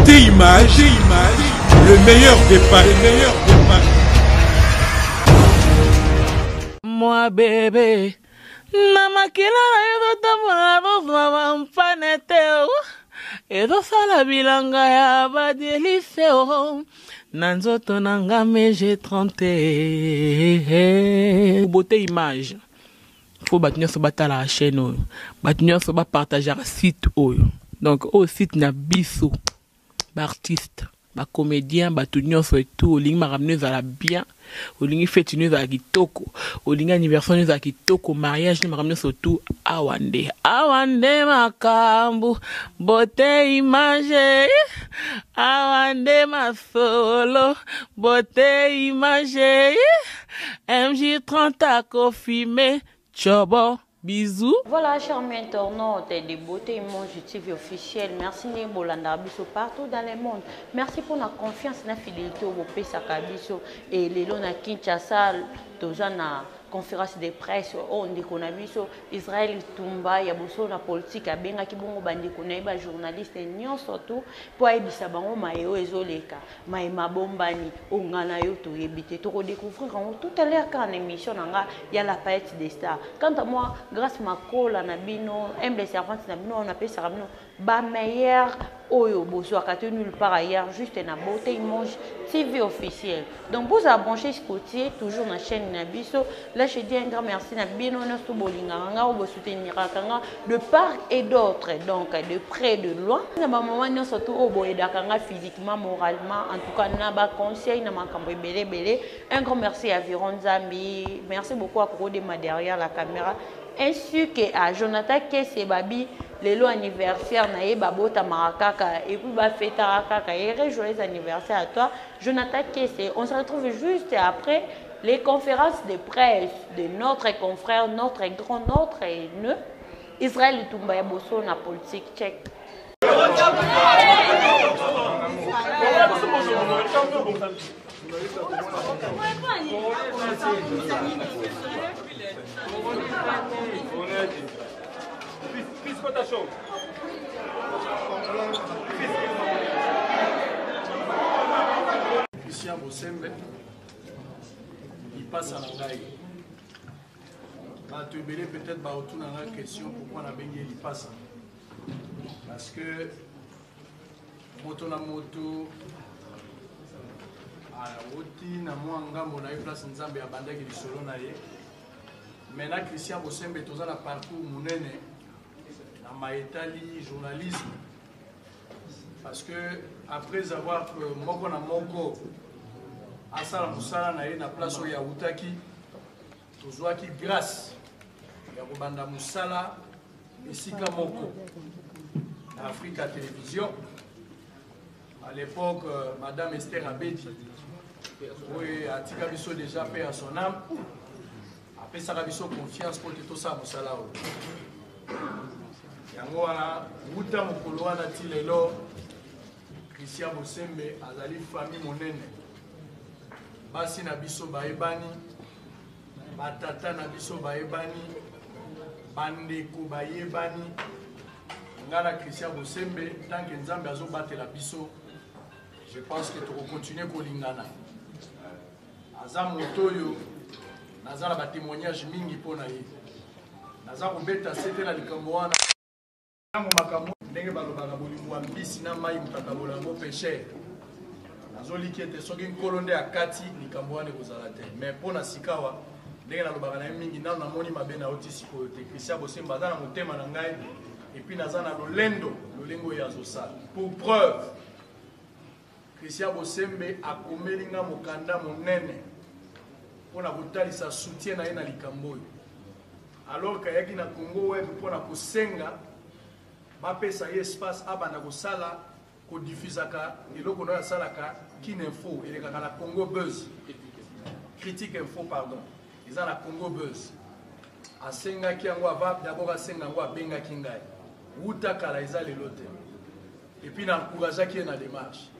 Beauté image, le meilleur des paris. Moi bébé, namakila edo mpaneteo, edo sala bilanga ya badeliseo, nanzoto nanga meje 30. Beauté image, faut battre sur la chaîne, battre sur partager site oyo. Donc au site na biso, artiste, ba comédien, ba tout nyonso et tout, olingi ma ramener à la bien, olingi fête nous à kitoko, olingi anniversaire nous à kitoko, mariage nous ma ramener surtout awande makambu, beauté image, awande ma solo, beauté image, MJ30 à confirmer, chobo. Bisous. Voilà, chers internautes de Beauté Image TV officiel. Merci Bolanda Biso partout dans le monde. Merci pour la confiance et la fidélité au Bopé Sakabiso et les Lona Kinshasa, Tozana. Conférence de presse on Biso Israël Tumba ya boso na politique abenga ki bongo bandeko na ba journaliste nyon surtout po ayebisa bango mayo ezoleka maima bombani ongana yo to yebite to redécouvrir tout à l'heure quand émission nanga ya la palette des stars. Quant à moi grâce makola na bino humble servante na bino on appelle ça bino ba meilleur oyo boso akate nulle part ailleurs juste na Beauté Image TV officiel. Donc vous abonnez côté toujours na chaîne na biso. Là je dis un grand merci na bino nosto bolinganga ou soutenir kanga de part et d'autre donc de près de loin. Na ba maman non surtout au boyeda kanga physiquement moralement en tout cas na ba conseil na makambo belé. Un grand merci à Viron Zambi. Merci beaucoup à Kodema derrière la caméra ainsi que à Jonathan Kesse Babi. Le lot anniversaire nae babota marakaka et puis ba fêta kaka et joyeux anniversaire à toi Jonathan Kesse. On se retrouve juste après les conférences de presse de notre confrère, notre grand, notre nœud Israël Tumba ya boso na politique tchèque. Christian Bosembe, il passe à l'angaï. Tu peut-être autour de la question pourquoi on a baigné il passe. Parce que moto na moto à la routine à moi en gamme on a eu place en Zambie à Bandé qui est solo naïe. Maintenant Christian Bosembe tout ça la parcours mounene. Maïtali, journalisme. Parce que après avoir moko na moko asala musala na ye na place ya utaki tozwaki grâce ya kobanda musala esika moko na Africa Télévision. À l'époque Madame Esther Abedi oui atika biso déjà paix à son âme après ça biso confiance pour tout ça musala. Yango wana wuta mokolo wana ti lelo Christian Bosembe azali famille monene basi na biso baebani batata na biso baebani bandeko baebani ngana Christian Bosembe tant que Nzambe azobatela biso je pense que tu continuer kolingana aza moto yo nazala ba témoignage mingi pona ye naza kobeta sete na likambo wana makambo ndenge balobaka bolingo mbisi na mai mutakabola ngo péché nazoliki ete soki nkolo nde akati likambo wana ekozala te mais mpona sikawa ndenge nalobaka na ye mingi nano namoni mabe na oti sikoyo te Christian Bosembe aza na motema na ngai epuis naza na lolendo lolengo oyo azosala pour preuve Christian Bosembe akomeli nga mokanda monene mpona kotalisa soutien na ye na likambo oyo alors kayaki na Congo web mpona kosenga bapesa ye espace abanda kosala kodifusaka eloko na yasalaka Kin Info elekaka na Congo Buzz Critique Info pardon eza na Congo Buzz asengaki yango ava d'abord asenga yango abengaki ngai wuta kala eza lelo te epuis na encourageaki ye na démarche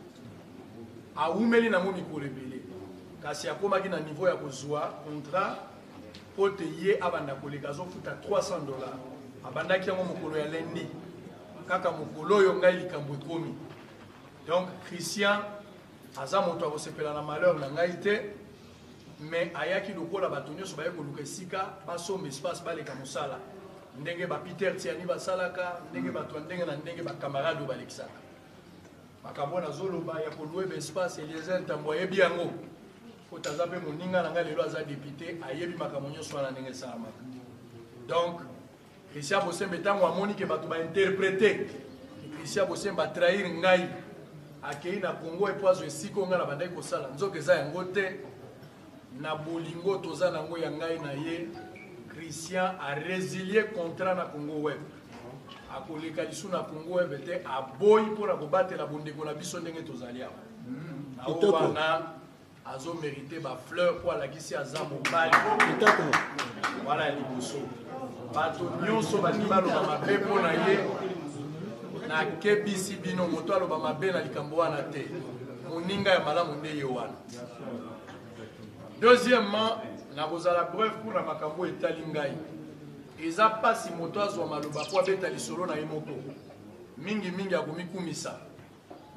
awumeli nango mikolo ebele kasi akomaki na niveau ya kozwa contrat po te ye abanda koleka azofuta $300 abandaki yango mokolo ya lendi kaka mokolo oyo ngai likambo ekomi Donc Christian aza moto akosepela na malheur na ngai te, mais ayaki lokola bato nyonso baye koluka esika basomba espace baleka mosala ndenge ba Peter Tiani basalaka, ndenge bato ndenge na ndenge ba camarade oyo balekisaka makambo nazoloba ya kolueba espace. Eliezer Ntambo ayebi yango po taza mpe moninga na ngai lelo aza député, ayebi makambo nyonso wana ndenge esalamaka. Donc Christian Bosembe ntango amoni ke bato bainterprete Christian Bosembe atrahir ngai akei na Congo epo azwa esika oyo ngai na bandaki kosala nzoka eza yango te, na bolingo toza nango ya ngai na ye. Christian a résilié contrat na Congo Web, akoleka lisu na Congo Web te, aboyi mpona kobatela bondeko na biso ndenge tozali awa na wana azo mérité ba fleur po alakisi aza mobali wana ya liboso. Bato nyonso balingi baloba mabe mpona ye, nakebisi bino moto aloba mabe na likambo wana te, moninga ya malamu nde ye wana. Deuxièmement, nakozala bref pour la makambo etali ngai. Eza pasi moto azwa maloba po abeta lisolo na ye moko mingi akomikumisa,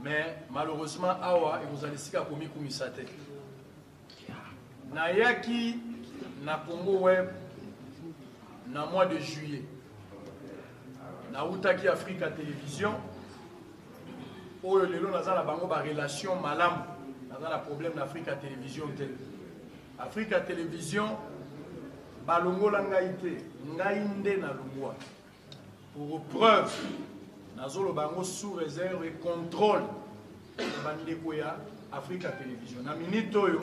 mais malheureusement awa ekozala esika akomikumisa te. Nayaki na Congo Web na mois de juillet, nautaki Africa Télévision oyo lelo naza na bango ba relation malamu, naza na problème na Africa Télévision te. Africa Télévision balongola ngai te, ngai nde na longwa. Pour preuve nazolo bango sous réserve et contrôle bandeko ya Africa Télévision. Na minute oyo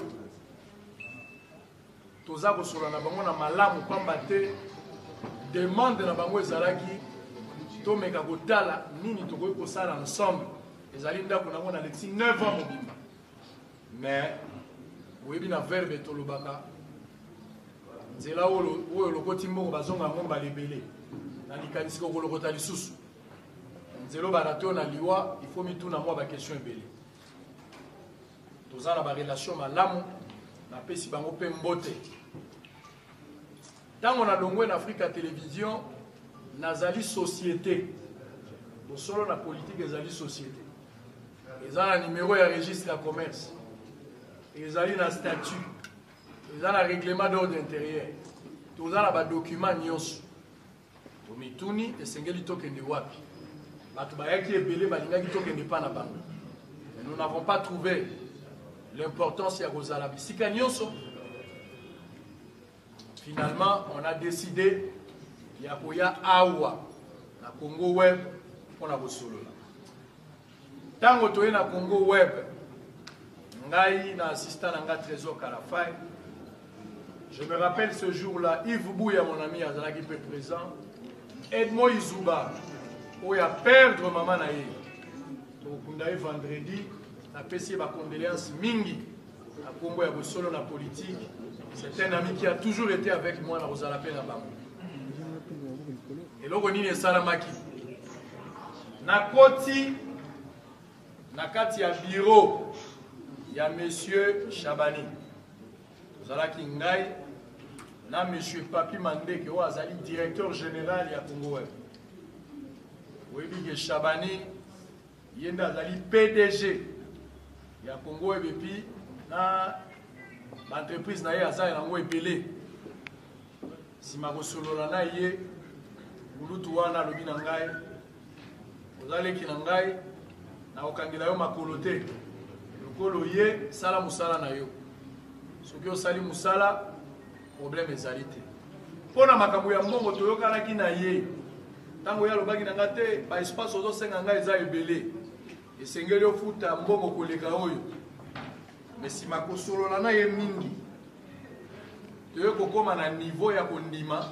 toza kosola na bango na malamu pamba te demande na bango ezalaki tomeka kotala nini tokoki kosala ensemble. Ezali ndako nango na lexi 9 ans mobimba, mais oyebi na verbe tolobaka nzela oyo lokoti mbongo bazonga yango mbala ebele na likanisi kokolokota lisusu nzela bana te oyo na liwa ifo mituna mwa bakestion ebele. Toza na barelation malamu, napesi bango mpe mbote. Ntango nalongwe na Africa Télévision nazali société, bosolo na politique ezali société, eza na numéro ya registre ya commerce, ezali na statut, eza na règlement d'ordre intérieur, toza na badocument nyonso. Tomituni esengeli tokende wapi, bato bayaki ebele balingaki tokende pa na bango, mais nous n'avons pas trouvé l'importance ya kozala bisika nyonso. Finalement on a décidé ya koya awa na Congo Web mpona kosolola. Tango toye na Congo Web, ngai na assistant nanga Trésor Kalafai, je me rappelle ce jour-là, Yves Bouya, mon ami, azalaki peu présent, Edmo Izuba, où il a perdre maman naïe. Donc on a eu vendredi, na pesi ba condoléances mingi à Congo ya bosolo na politique. C'est un ami qui a toujours été avec moi na Rosalape na bango. Et loko nini salamaki. Na koti na kati ya bureau ya monsieur Chabani. Ozalaki ngai na monsieur Papi Mandeke o azali directeur général ya Congo Web. Oyebi ke Chabani yenda azali PDG ya Congo Web epi na l'entreprise na ye azali nango ebele. Sima kosolola na ye bulutu wana alobi na ngai ozaleki na ngai na okangela yo makolo te, lokolo ye sala musala na yo, soki osali musala problème ezali te. Mpona makambo ya mbongo toyokanaki na ye ntango ye alobaki na ngai te ba espace ozosenga ngai eza ebele, esengeli ofuta mbongo koleka oyo. Mais sima kosolola na ye mingi toyo kokoma na niveau ya kondima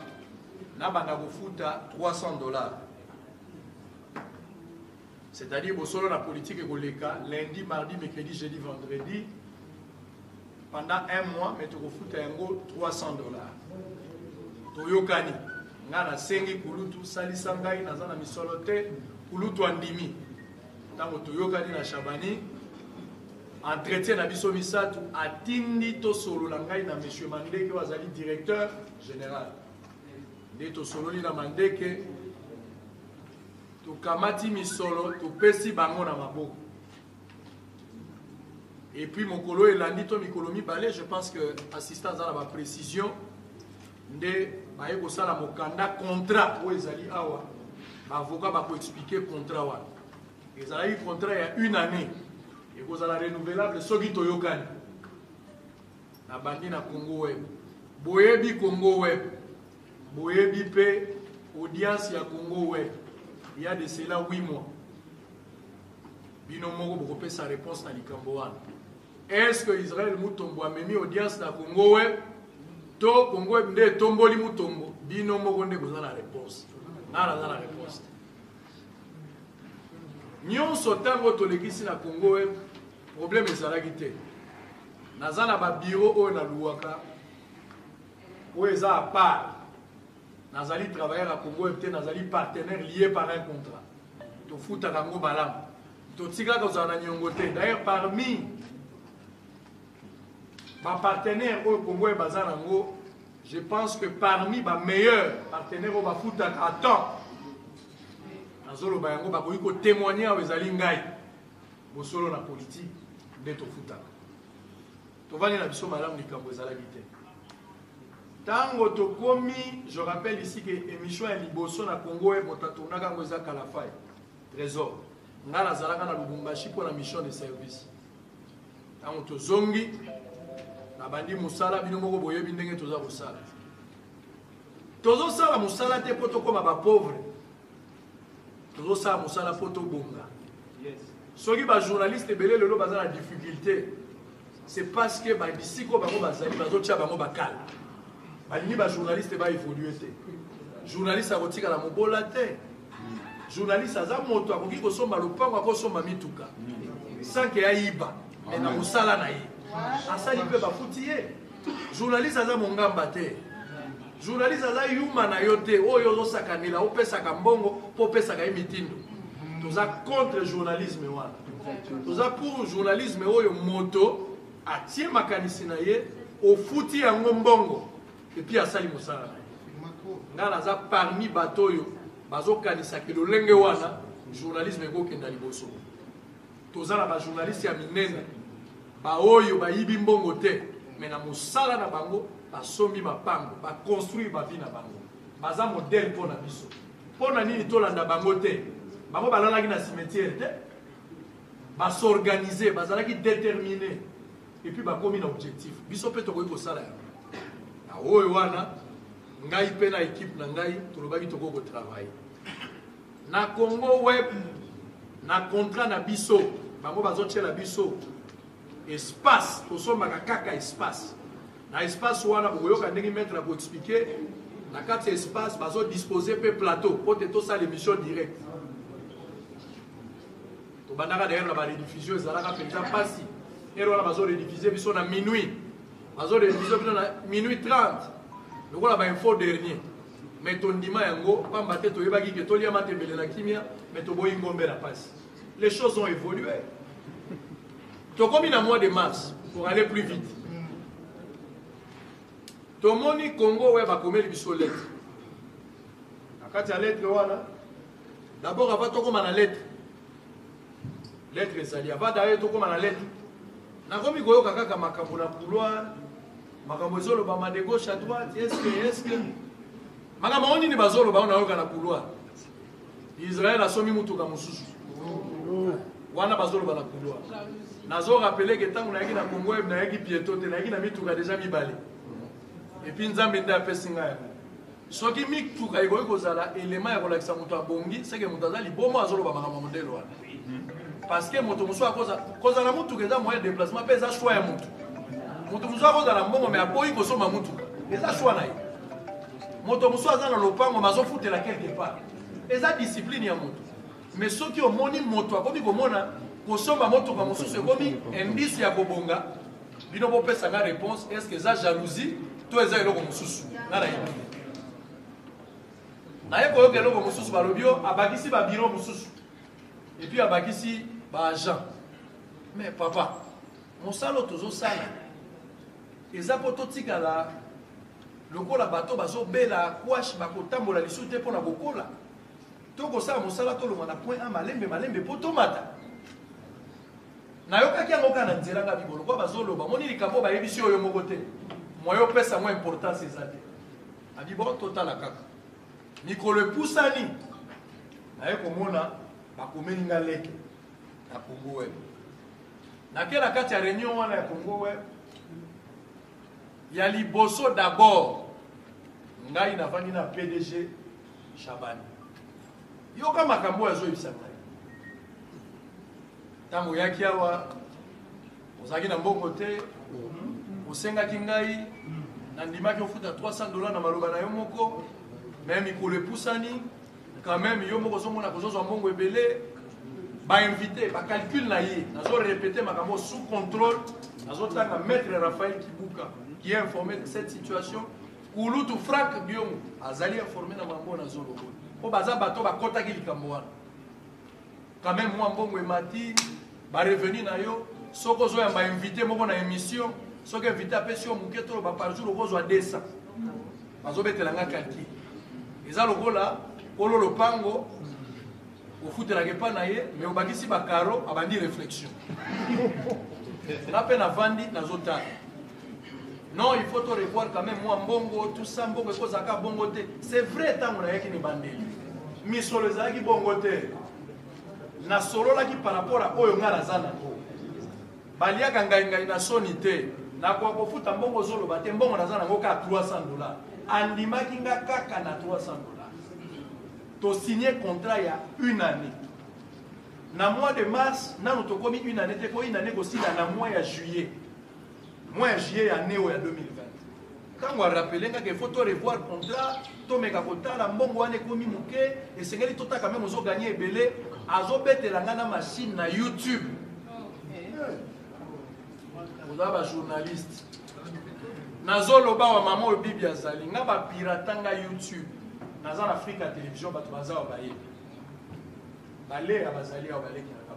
na banda kofuta $300. C'est-à-dire bosolo na politique koleka lundi, mardi, mercredi, jeudi, vendredi pendant un mois, mais tokofuta yango $300. Toyokani nga na sengi kulutu salisa ngai naza na misolo te, kulutu andimi. Tango toyokani na Chabani entretien na biso misatu atindi to solo la ngai na monsieur Mandeke wazali directeur général. Nde to solo li na Mandeke to kamati misolo to pesi bango na maboko. Et puis mon colo et l'andito mikolo mibale, je pense que assistance dans la précision de baye kosala mokanda contrat où ezali awa avocat va expliquer contrat wa ezali contrat il y a une année et vous allez renouvelable soki toyokani na bandi na Congo web boyebi Congo web boyebi pe audience ya Congo web il y a de cela 8 mois bino moko boko sa réponse na likambo wana. Est-ce que Israël mutombo a mis audience na Congo web to Congo web nde tomboli mutombo bino moko nde boza la réponse na la réponse nyonso tango tolekisi na Congo web problème ezalaki te naza na ba bureau oyo na luwaka oyo eza à part nazali travailler na Congo web te nazali partenaire lié par un contrat tofutaka yango malamu totikaka kozala na niongo te. D'ailleurs parmi ma partenaire au Congo et Bazanango, je pense que parmi mes meilleurs partenaires au Bafuta à temps, Nazolo Bayango Bakoyiko témoigner aux Alingai, au solo la politique d'être Futa. Tovani na biso madame Nikambo Zalagite. Tango Tokomi, je rappelle ici que émission est Liboso na Congo et Motatonaka Ngoza Kalafai, trésor. Ngala Zalaka na Lubumbashi pour la mission de service. Tango Tozongi, Nabandi musala bino moko boyebi ndenge toza kosala. Tozo sala musala te poto koma ba pauvre. Tozo sala musala poto bonga. Yes. Soki ba journaliste belé lelo baza na difficulté. C'est parce que ba bisiko bango bazali bazo tia bango bakala. Ba ni ba journaliste ba évoluer te. Journaliste akotika la mobola te. Journaliste aza moto akoki kosomba lopango akosomba mituka. Sans que ayiba. Mais na musala na ye. Asali pe bafuti ye. Journaliste aza mongamba te. Journaliste aza yuma na yo te. Oyo ozo sakanela opesaka mbongo po pesaka ye mitindo. Toza contre journalisme wana. Toza pour journalisme oyo moto atie makanisi na ye ofuti yango mbongo et puis asali mosala na ye. Ngala aza parmi bato yo bazo kanisa ke lolenge wana journalisme ekokenda liboso. Toza na ba journaliste ya minene ba oyo ba yibi mbongo te mais na musala na bango ba sombi mapango ba construire ba vie na bango baza modèle pona biso pona nini tolanda bango te bango balalaki na cimetière te ba s'organiser bazalaki déterminé et puis ba komi na objectif biso pe tokoki kosala na oyo wana ngai pe na équipe na ngai tolobaki tokoko travailler na Congo web na contrat na biso bango bazotiela biso espace, au sommet kaka espace. Na espace wana boyoka ndenge mettre pour expliquer na carte espace bazo disposer pe plateau pour tout ça l'émission directe. To bandaka d'ailleurs la rediffusion ezalaka penza pasi. Et wana bazo rediffuser biso na minuit. Bazo rediffuser biso na minuit 30. Lokola ba info dernier. Mais ton ndima yango pamba te to yebaki ke to lia matembele na kimia mais to boyi ngombe na pasi. Les choses ont évolué. Comme in mois de mars pour aller plus vite. Tomoni Congo ouais va comer biso lettre. Akati ya lettre wana. D'abord avant to comme na lettre. Lettre ezali avant d'ailleurs to comme na lettre. Na komi goyo kaka makambo na couloir. Makambo ezolo ba ma de gauche à droite. Est-ce que makambo oni ni bazolo ba ona yoka na couloir. Israël a somi mutuka mususu. Wana bazolo ba na couloir. Nazo rappelé que tant on a na Congo na yaki pieto te na yaki na mituka déjà mibale. Et puis nzambe nda pesinga ya. Soki mituka iko kozala élément ya kolakisa moto abongi, c'est que moto azali bomo azolo ba makama modelo wana. Parce que moto muso akoza na mutuka eza moyen de déplacement pe eza choix ya moto. Moto muso akoza na mbongo mais akoyi kosoma mutuka. Eza choix na ye. Moto muso azana lopango mazo futela quelque part. Eza discipline ya moto. Mais soki omoni moto akomi komona kosomba motoka mosusu ekomi indice ya kobonga bino bopesa nga réponse est-ce que eza jalousie to eza eloko mosusu ngana yebi na ye koyoka eloko mosusu balobi yo abakisi babiro mosusu et puis abakisi baagent mais papa mosala tozosala eza po totikala lokola bato bazobela kwashi bakotambola lisusu te mpona kokola tokosala mosala tolonga na point a malembe po tomata nayokaki yango kaka na nzela nga bibolo kwa bazoloba moni likambo bayebisi oyo moko te moyo pesa mo importance eza te abi bon totala kaka mikolo epusani naye komona bakomeli nga leke na Congo Web nakela kati ya réunion wana ya Congo Web ya liboso d'abord ngai navandi na PDG Shabani yoka makambo azoyebisa ngai ntango oyaki awa ozalaki na mbongo te osengaki ngai nandimaki ofuta $300 na maloba na yo moko me mikolo epusani quand même yo moko ozomona kozozwa mbongo ebele bainvité bacalcule na ye nazorépété makambo sous contrôle nazotanga maître Raphaël Kibuka qui est informé de cette situation kulutu Franck Biongo azali informé na mambo nazoloba po baza bato bakotaki likambo wana quand même mwa mbongo emati barevenu na yo soko ozoyamba invité moko na émission soki invité apesi yo moke to loba par jour okozwa 200 bazobetelanga calcul eza lokola kolo lopango ofutelaka epa na ye mais obakisi bakaro abandi réflexion nga mpe navandi nazotala non il faut te revoir quand même moi mbongo tout ça mbongo ekozalaka bongo te c'est vrai ntango nayaki ni bandeli misolo ezalaki bongo te nasololaki par rapport a oyo nga naza nango baliaka ngai na soni te nakoka kofuta mbongo ozoloba te mbongo naza nango kaka $300 andimaki nga kaka na $300 to signé contrat il y a 1 année. Dans le mois de mars, nous avons commis 1 année, une année aussi dans le mois de juillet. Mois de juillet, année 2020. Quand on a rappelé qu'il faut revoir le contrat, tout le monde a bongo ane komi muke et c'est que tout quand même ont gagné belé, azo bete la ngana machine na YouTube. Vous avez un journaliste. Nazo loba wa maman obibi azali, nga ba piratanga YouTube. Dans Afrique, la télévision, il y a des balé à Bazalia,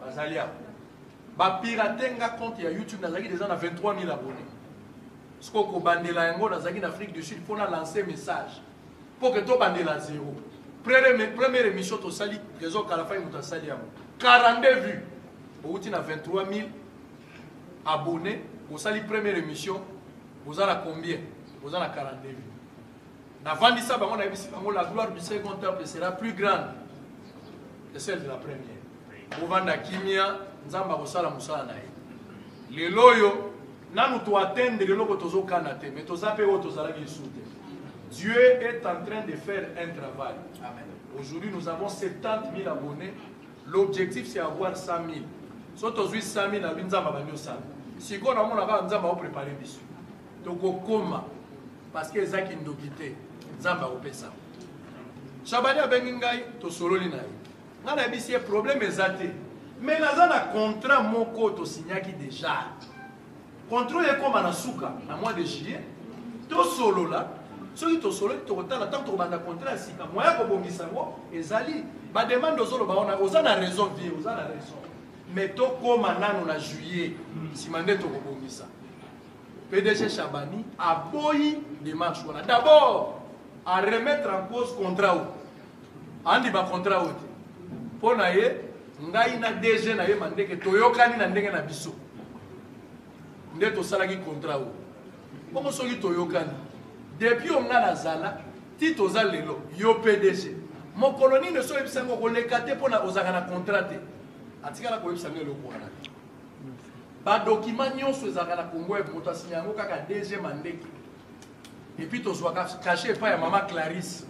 Bazalia. Ba pirater un compte il y a YouTube, il y a 23 000 abonnés. Ce qu'on bandela en Afrique du Sud, il faut lancer un message pour que tu bandela zéro. Première émission, tu sali, réseau qu'à la fin, tu sali 42 vues. Au bout de 23 000 abonnés, vous sali première émission, vous avez combien? Vous avez 42 vues. La gloire du second temple sera plus grande que celle de la première. Ovanda kimia, nzamba kosala musala na ye. Lelo yo, nanu to atteindre le loko tozo kanate, mais toza pe o tozala ki soute. Dieu est en train de faire un travail. Amen. Aujourd'hui, nous avons 70 000 abonnés. L'objectif, c'est avoir 100 000. Si tu as 100 000, tu as 100 000. Si tu as 100 000, tu as préparé. Donc, comment? Parce que les gens qui nous quittent. Zamba opesa. Shabani abengingai to sololi na ye. Ngana bisi problème ezate. Mais naza na contrat moko to signaki déjà. Contrat ye koma na suka na mois de juillet. To solola. Soki to sololi to kotala tant to banda contrat sika. Moya ko bongisa ngo ezali. Ba demande ozolo ba ona ozana raison vie, ozana raison. Mais to koma nano na juillet. Simande to ko bongisa. PDG Shabani a boyi démarche wana. D'abord à remettre en cause contrat. Andi ba contrat ote. Pour na ye ngai na DG na ye mandeke toyokani na ndenge na biso. Nde to salaki contrat o. Bongo soki toyokani. Depuis on na zala ti to zalelo yo PDG. Mon colonie ne so ebisango ko lekate pour na ozaka na contrat te. Atika la ko ebisango le ko wana. Ba document nyonso ezaka na Congo e moto asinyango kaka DG mandeke. Et puis tu sois caché par maman Clarisse.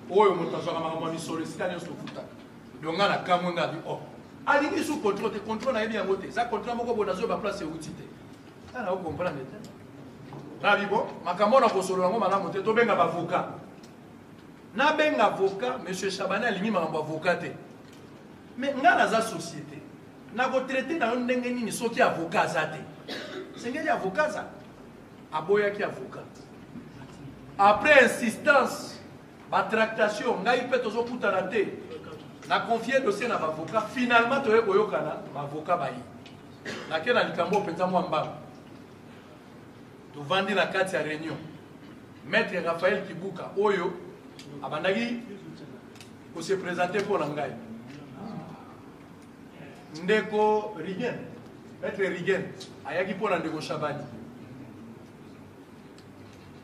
Oh, tu as maman sollicité à futa. Donc on a kamunga dit oh. Ali ni sous contrôle, te contrôle na bien voté. Ça contrôle moko bonazo ba place outité. Ça na comprendre te. Na bibo, makambo na kosolo ngo malamu te to benga ba avocat. Na benga avocat, monsieur Shabani alimi makambo avocat te. Mais ngana za société. Na ko traiter na ndenge nini soki avocat za te. Sengeli avocat za. Aboya ki avocat. Après insistance, ma tractation, ngai pe tozo kutana te. Na confier dossier na avocat, finalement toye koyokana, ma avocat bayi. Na kena likambo penza mo mbanga. To vandi na kati ya réunion. Maître Raphaël Kibuka oyo abandaki ko se présenter pour ngai. Ndeko rien. Maître Rigen, ayaki pour Ndeko Chabani.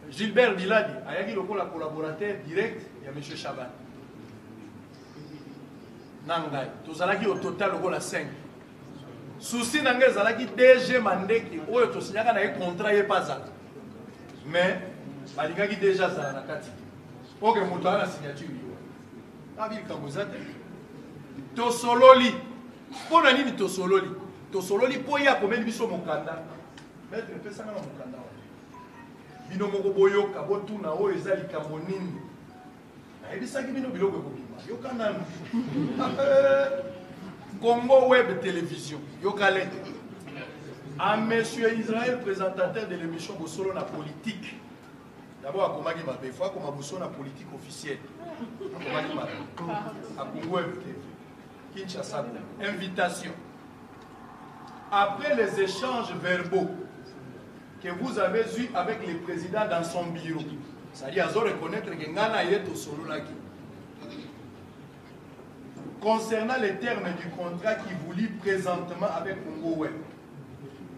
Gilbert Biladi, ayaki le collaborateur direct, il y a M. Chabani. Nangai, tout ça au total le 5. Souci Nangai, zalaki DG Mandeki, oyo to signaka na contrat yé pas ça. Mais, balingaki déjà ça na kati. Ok, moto na signature yo. Abil kamuzate. To sololi. Pona nini to sololi? To sololi po ya komeli biso mokanda. Maître pesa na mokanda. Bino moko boyoka botuna oyo ezali kamonini. Na ebisaki bino biloko ekobima. Yoka nanu. Congo Web Télévision. Yoka lete. À monsieur Israël, présentateur de l'émission Bosolo na politique. D'abord, à Komagi Mabé, il faut qu'on Bosolo na politique officielle. Komagi Mabé. À Congo Web TV. Kinshasa. Invitation. Après les échanges verbaux que vous avez eus avec le président dans son bureau, c'est-à-dire à reconnaître que Ngana est au solo là. Concernant les termes du contrat qui vous lie présentement avec Congo Web,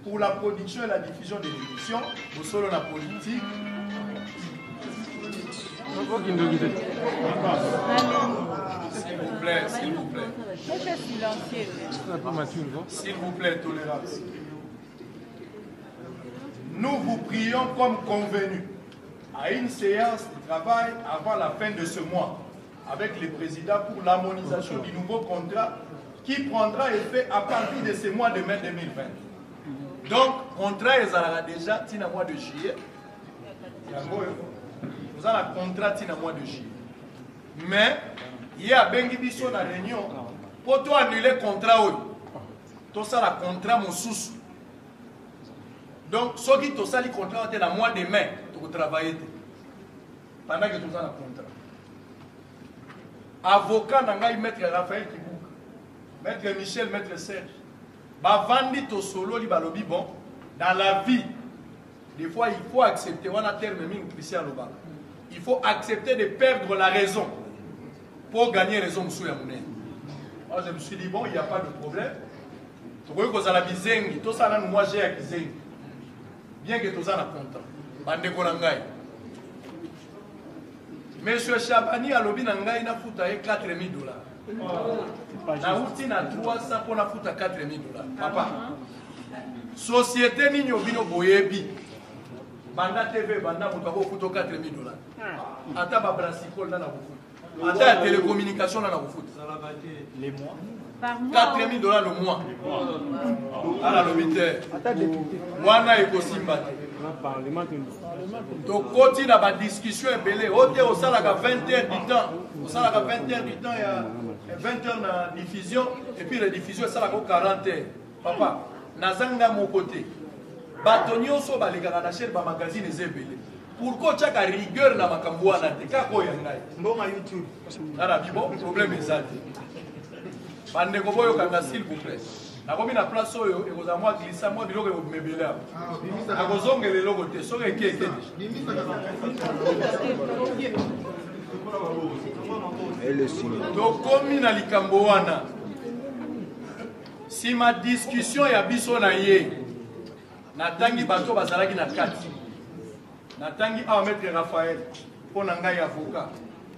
pour la production et la diffusion de l'émission, au solo la politique. S'il vous plaît, s'il vous plaît. S'il vous plaît, tolérance. Nous vous prions comme convenu à une séance de travail avant la fin de ce mois avec le président pour l'harmonisation du nouveau contrat qui prendra effet à partir de ce mois de mai 2020. Donc, contrat est déjà tina mois de juillet. Nous avons un contrat tina mois de juillet. Mais, il y a bengi biso na réunion pour toi annuler le contrat. Tout ça, le contrat, mon sous. Donc, ceux qui ont le contrat, c'est le mois de mai pour travailler. Pendant que tout ça, le contrat. Avocat, maître Raphaël Kibouka, maître Michel, maître Serge. Bavandi to solo li balobi bon. Dans la vie, des fois, il faut accepter. On a terminé Christian Loba. Il faut accepter de perdre la raison pour gagner raison. Moi, je me suis dit, bon, il n'y a pas de problème. Moi, j'ai accusé. Bien que tout ça n'a pas content. Monsieur Chabani a lobby nangai na futa 4 000 $. Na uti na 300 pour na futa 4 000 $. Papa. Société ni nyobino boyebi. Banda TV banda mutu ko futo 4 000 $. Ata ba brasicole na futa. Ata la télécommunication na futa. Les mois. 4 000 $ le mois. À la lobité. Wana ekosimba. Donc, quand il y a des discussions, au salaire 20 heures du temps, au salaire 20 heures du temps, il y a 20 heures de diffusion, et puis la diffusion, ça 40 heures. Papa, Nazanga mon côté, Batonio so ba les garanacher ba magazine ezebele. Pourquoi tu as rigueur na makambwa na te kako yangai? Mbonga YouTube. Ala bibo problème ezati. Bande ko boyo kanga s'il vous plaît. Nakomi na place oyo ekoza mwa glissa mwa biloko ko mebela. Akozongele loko te so ekeke. Donc comme na likambo wana. Si ma discussion ya biso na ye natangi bato bazalaki na kati. Natangi maître Raphaël pour ngai avocat.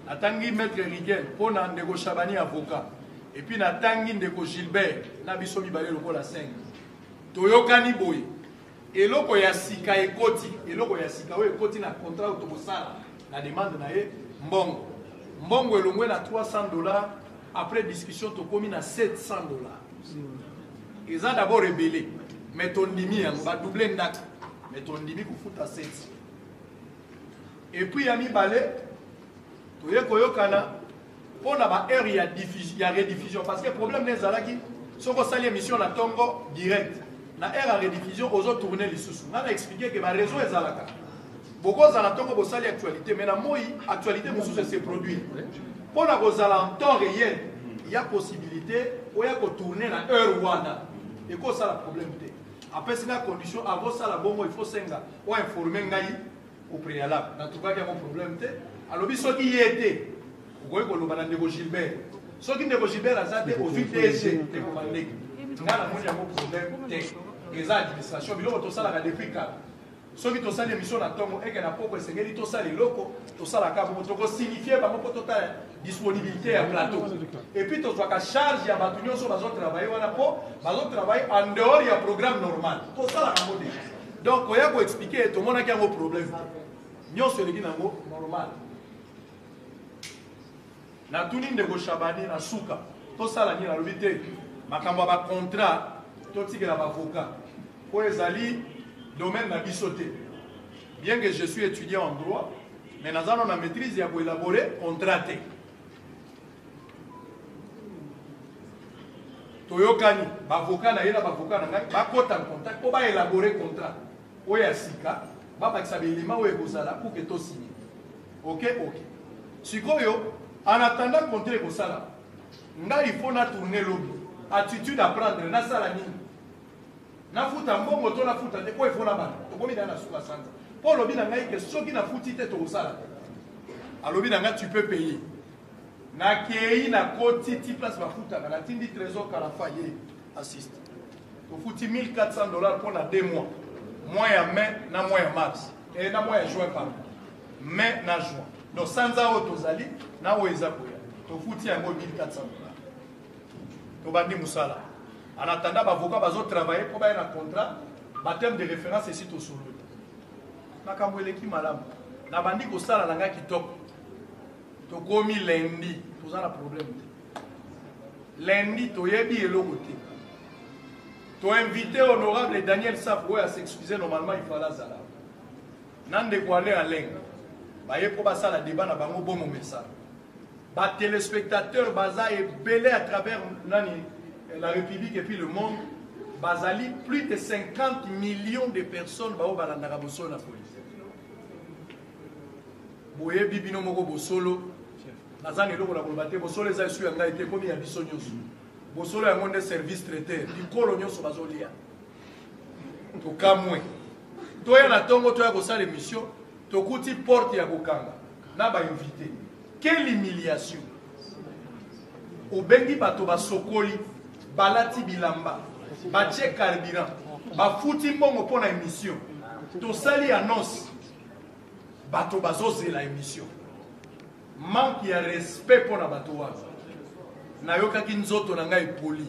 Natangi maître Rigel pour Ndeko Chabani avocat. Et puis natangi Ndeko Gilbert na biso mibale lokola 5. Toyokani boye. Eloko ya sika ekoti, eloko ya sika oyo ekoti na contrat otobosala na demande na ye mbongo. Mbongo elongwe na $300 après discussion tokomi na $700. Ils ont d'abord rébellé. Mais ton dimi, on va doubler nak. Mais ton dimi, vous fout à 7. Et puis, il y a mis balai. Tu y a koyokana. Pour la heure, il y a rediffusion. Parce que le problème, c'est que si on a l'émission, la tongo direct. La heure à rediffusion, aux autres tourner les sous. On a expliqué que ma raison est zalaka. Beaucoup de la tongo, vous savez l'actualité. Mais la moi, actualité, mon sous, c'est produit. Pour la rosala en temps réel, il y a possibilité, il y a tourner la heure wana. Et quoi ça le problème? Après, c'est la condition, avant ça, la bombe, il faut s'engager. Ou informer au préalable. Dans tout cas, il y a un problème. Alors, ce qui y était, vous voyez que le Ndeko Gilbert, ce qui Ndeko Gilbert a été au VTG, ngana moni yango problème te eza administration biloko tosalaka depuis kala soki tosali émission na ntongo eke na poko esengeli tosala eloko tosalaka bongo tokosignifie bango mpo totala disponibilité ya plateau et puis tozwaka charge ya bato nyonso bazotravaille wana mpo bazotravaille en dehors ya programme normal tosalaka yango deja donc oya koexplike tomonaki yango problème te nyonso eleki nango normal natuni ndeko Shabani na suka tosala nini nalobi te makambo ya bacontrat totikela bavocat po ezali domaine na biso te bien que je suis étudiant en droit mais naza na maîtrise ya koélaborer contrat te toyokani bavocat na ye na bavocat na ngai bakota contact po baélaborer contrat oyo ya sika babakisa baelema oyo ekozala pour ke tosigne ok sikoyo en attendant contrat ekosala ngai il faut na tourner lobi attitude à prendre nasala nini nafuta mbongo to nafuta te po il faut na bana tokomi na suka sanza po lobi na ngai ke soki nafuti te tokosala alobi na ngai tu peux payer nakei na koti ti place bafutaka natindi trésor kalafa ye assiste tofuti $1400 pour na 2 mois mois ya mai na mois ya mars et na mois ya juin pardon mai na juin donc sanza oyo tozali na oyo eza koya tofuti yango $1400 tobandi mosala en attendant bavocat bazotravaille mpo baye na contrat baterme de référence esi tosololi makambo eleki malamu na bandi kosala na ngai kitoko tokomi lundi toza na problème te lundi toyebi eloko te toinvité honorable Daniel Saf oyo asexcuse normalement il fallait azala na ndeko ale alenga baye mpo basala débat na bango bomo mesala batelespectateur baza ebele à travers nani la République et puis le monde bazali plus de 50 millions de personnes bao balandaka bosolo na police boye bibino moko bosolo nazana eloko na koloba te bosolo eza esu ya ngai te komi ya biso nyonso bosolo yango nde service traiteur bikolo nyonso bazolia tokamwe toya na ntongo toya kosala émission tokuti porte ya kokanga na bainvité quelle humiliation obengi bato basokoli balati bilamba batie carburant bafuti mbongo mpo na émission tosali annonce bato bazozela émission manque ya respect mpo na bato wana nayokaki nzoto na ngai poli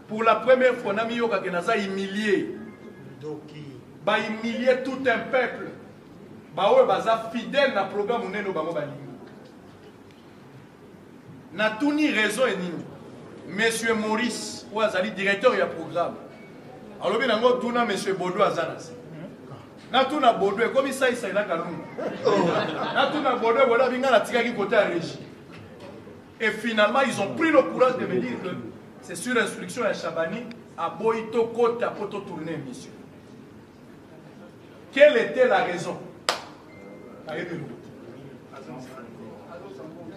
pour la première fois namiyokaki naza humilié bahumilier tout un peuple baoyo baza fidèle na programme nene oyo bango balingi natuni raison enini monsieur Maurice oyo azali directeur ya programme alobi nango tuna monsieur Bodo aza na se natuna Bodo ekomi saisai na kalunga natuna Bodo bola binga natikaki côté ya régie et finalement ils ont pris le courage de me dire que c'est sur instruction ya Shabani à Boito Kota pour tourner émission. Quelle était la raison?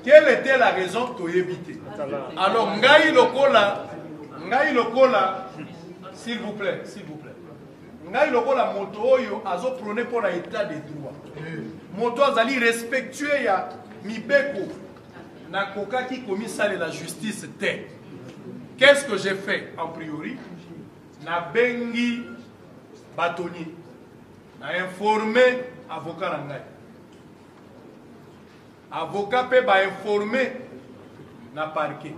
Quelle était la raison pour éviter? Alors, Ngaï Lokola, s'il vous plaît, Ngaï Lokola, moto oyo, azo prôné pour l'état des droits. Moto azali respectueux ya Mibeko, na koka qui commis ça de la justice te. Qu'est-ce que j'ai fait en priori? Na bengi batoni, na informé avocat na ngai. Avocat peut ba informer na parquet.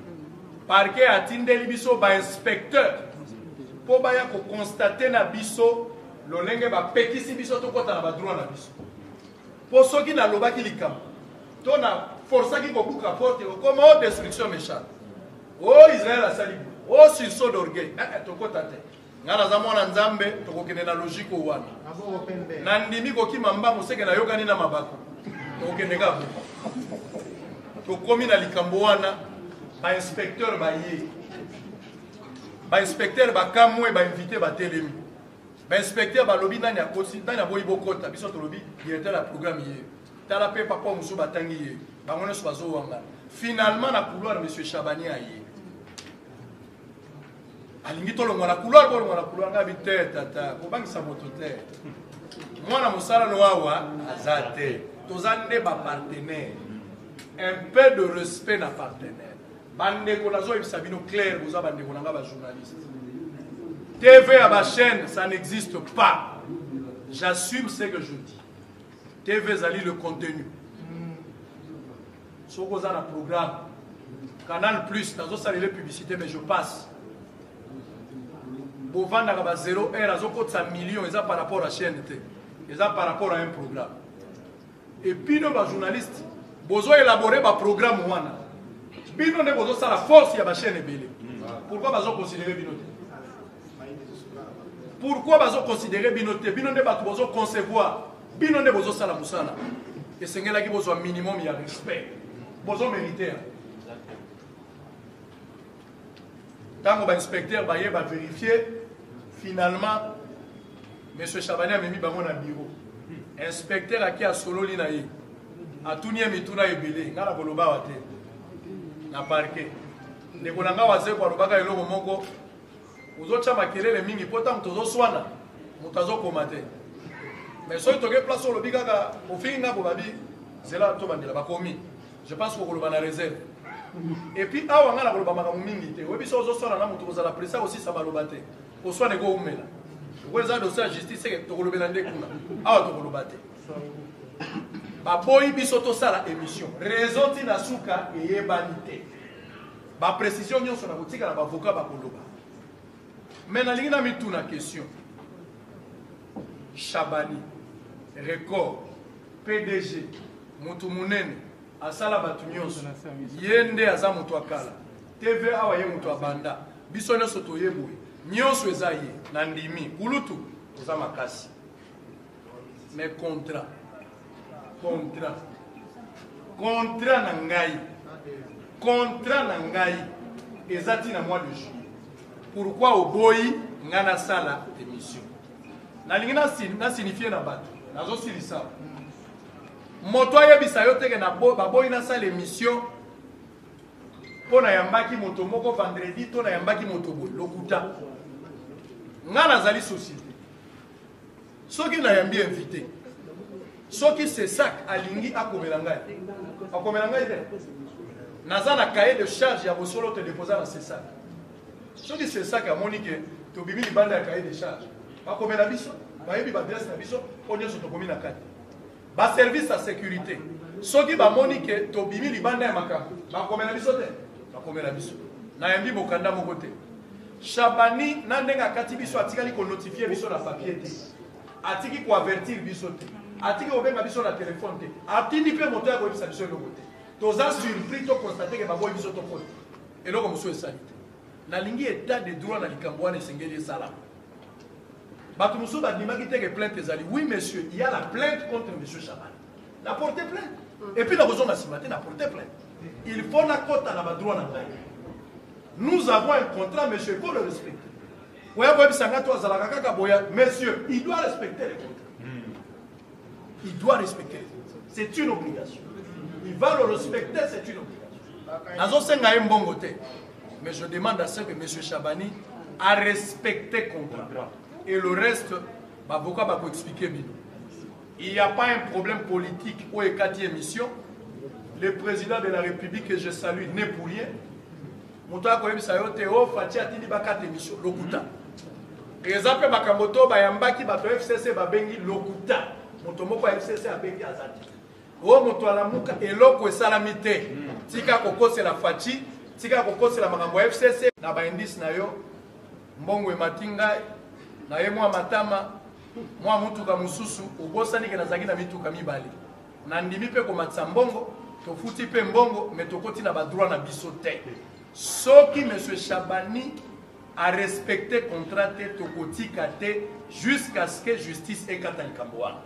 Parquet a tindeli biso ba inspecteur pour ba ya ko constater na biso lolenge ba pekisi biso to kota na ba droit na biso. Pour ceux qui na loba ki likam. To na força ki ko buka porte comme destruction méchante. Oh Israël a sali. Oh sursaut d'orgueil. To kota te. Ngana za mwana nzambe to kokene na logique wana. Na ndimi ko ki mamba moseke na yokani na mabako. To kokene ka. Tokomi na likambo wana ba inspecteur ba ye ba inspecteur ba kamwe ba invité ba telemi ba inspecteur ba lobi nani akosi nani aboyi bokota biso to lobi directeur la programme ye tala pe papa musu batangi ye ba ngone so bazo wanga finalement na couloir monsieur Shabani aye alingi to longa na couloir ngabi te tata ko bangisa moto te mwana musala no wawa azate tozande ba partenaire un peu de respect na partenaire Bandeko nazo yebisa bino clair boza bandeko nanga ba journaliste. TV à ma chaîne, ça n'existe pas. J'assume ce que je dis. TV zali le contenu. Soko za na programme. Canal Plus, nazo salele publicité mais je passe. Bovanda ka ba 0 heure azo kotsa millions eza par rapport à chaîne té. Eza par rapport à un programme. Et puis nos journalistes bozo élaborer ba programme wana. Bino ne bozo ça la force ya ba chaîne belé. Pourquoi bazo considérer binoté? Pourquoi bazo considérer binoté? Bino ne bato bozo concevoir. Bino ne bozo sala musala. Et sengela ki bozo minimum ya respect. Bozo mériter. Tant que l'inspecteur va vérifier, finalement, M. Chabani a mis bango na bureau. Inspecteur a qui a solo linaï. A tout nié mituna ebele. Ngala boloba wate. Na parquet. Ne konanga waze kwa lobaka eloko moko. Uzocha makelele mingi pota mtozo swana. Mutazo komate. Mais so itoke place au lobika ka ofinga bobabi. Zela to bandela bakomi. Je pense qu'on va la réserve. Et puis, awa nga na koloba makambo mingi te. Webi so ozosala na mutu kozala presa aussi ça baloba te. Oswa ne go umela. Ko eza dossier ya justice ke tokolobela nde kuna. Awa tokoloba te. Ba boyi biso to sala émission. Raison ti na suka eyebani te. Ba précision nyonso na kotika na ba avocat ba koloba. Mais na lingi na mituna question. Chabani, Record, PDG, mutu munene asala batu nyonso yende aza mutu akala TV awa ye mutu abanda biso nyonso toyeboye nyonso eza ye na ndimi kulutu eza makasi mais contrat na ngai eza ti na mois de juillet. Pourquoi oboyi ngana sala émission nalingi na signifier na bato nazo silisa moto ayebisa yo teke na baboyi na sala émission po na yambaki moto moko vendredi to na yambaki moto boy lokuta nga nazali société soki na yambi invité soki c'est ça alingi akomela ngai te naza na cahier de charge ya bosolo te déposa na c'est ça soki c'est ça amoni ke tobimi libanda ya cahier de charge bakomela biso bayebi badresse na biso po nyonso tokomi na kati ba service à sécurité soki bamoni ke tobimi libanda ya makambo bakomela biso te bakomela biso na yambi bokanda moko te Chabani na ndenge akati biso atikali ko notifier biso na papier te atiki ko avertir biso te atiki obenga biso na téléphone te atindi pe moto ya koyebisa biso eloko te toza surpris to constater ke baboyi biso to kote eloko mosusu esali te nalingi état de droit na likambo wana esengeli esala bato mosusu bandimaki teke plainte ezali oui monsieur il y a la plainte contre monsieur Chabani na porté plainte et puis na kozonga nsima te na porté plainte il faut na kota na badroit na ngai. Nous avons un contrat, monsieur, il faut le respecter. Monsieur, il doit respecter les contrats. Il doit respecter les contrats. C'est une obligation. Il va le respecter, c'est une obligation. Mais je demande à ce que monsieur Chabani a respecté le contrat. Et le reste, l'avocat va vous expliquer. Il n'y a pas un problème politique ou écati émission. Le président de la République que je salue n'est pour rien. Moto ko yebisa yo te o fati atindi bakate émission lokuta exemple bakamoto bayambaki bato FCC babengi lokuta moto moko FCC abengi azati o moto alamuka eloko esalami te tika kokosela fati tika kokosela makambo FCC na baindisi na yo mbongo ematinga na ye mwa matama mwa mutuka mususu obosani ke nazaki na mituka mibale na ndimi pe komatsa mbongo tofuti pe mbongo metokoti na badroit na biso te. Ce qui M. Chabani a respecté le contrat jusqu'à ce que justice ait Katanikamboa.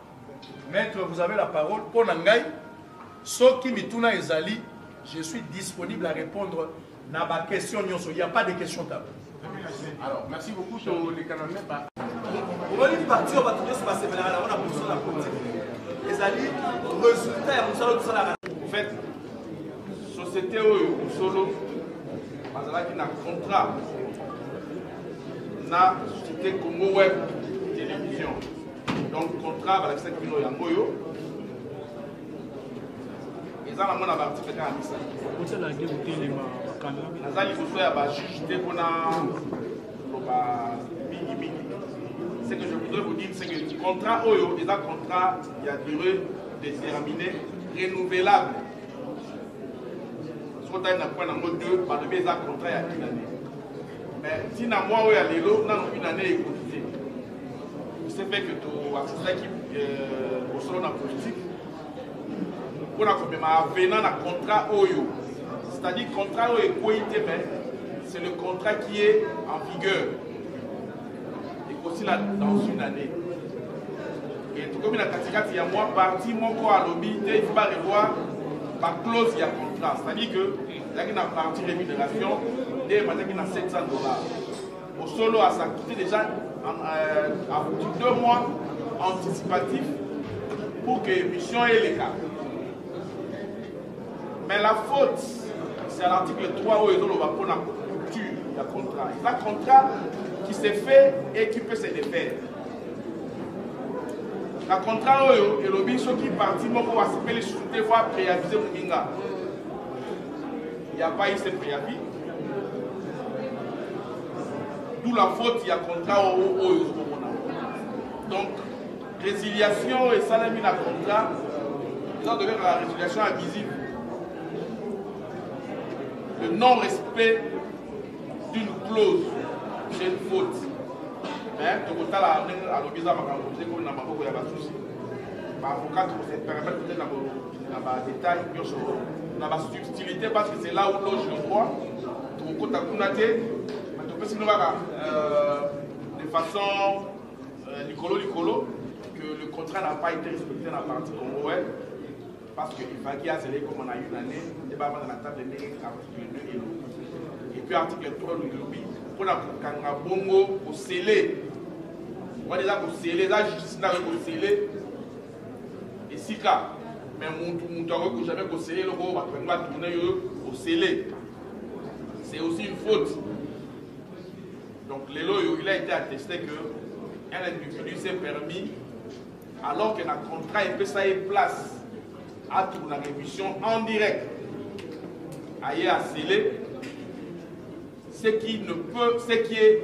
Maître, vous avez la parole. Pour Nangai, ce qui mituna ezali, je suis disponible à répondre à ma question. Il n'y a pas de questions tabou. Alors, merci beaucoup sur les canaux. Vous voulez partir, on va tout se passer, mais là, on a besoin de la politique. Ezali, résultat, en fait, société solo. Mazalaki na contrat na société Congo Web Télévision. Donc contrat avec 5 millions yangoyo. Et ça la mona article 46. nazali kosoya ba juge te pona loba mingi. Ce que je voudrais vous dire, c'est que le contrat Oyo est un contrat qui a durée déterminée, renouvelable. Ce qu'on a deux, par le biais d'un contrat il y a une année. Mais si na moi il y a l'élo, dans une année écoutée. C'est fait que tu as fait qui au solo dans la politique. On a comme venant un contrat Oyo. C'est-à-dire que le contrat Oyo est coïté, mais c'est le contrat qui est en vigueur. Aussi là, dans une année. Et tout comme il y a il y a moi parti, mon corps à lobby, il faut pas revoir par clause, il y a contrat. C'est-à-dire que là, il y a une partie rémunération, et maintenant il y a $700. Au solo, à ça coûté déjà à 2 mois anticipatifs pour que l'émission ait les cas. Mais la faute, c'est à l'article 3 où ils ont pour la culture, il y a contrat. Il y a un contrat qui s'est fait et qui peut se défaire. Le contrat et le bicho qui est parti, on va s'appeler les fois préaviser Mouninga. Il n'y a pas eu ce préavis. D'où la faute, il y a contrat au donc, résiliation et salami la contrat, ils ont donné la résiliation invisible. Le non-respect d'une clause. C'est une faute. Mais tu peux à l'objet à ma composé comme dans ma boîte, il y a pas de souci. L'avocat se permet peut-être dans le détail, dans la subtilité, parce que c'est là où loge le droit. Tu peux t'accompagner, mais tu peux sinon de façon licolo, que le contrat n'a pas été respecté dans la partie congolaise, parce qu'il fallait qu'il y ait comme on a eu une année, il y a dans la table de article 2 et puis article 3 de l'objet. Pour la bongo au scellé. On déjà au scellé, la justice n'a au scellé. Et si cas, mais mon que jamais au scellé, le gros va tourner au scellé. C'est aussi une faute. Donc il a été attesté que un individu s'est permis, alors que le contrat est ça est place à tourner la révision en direct. Ailleurs à scellé. Ce qui est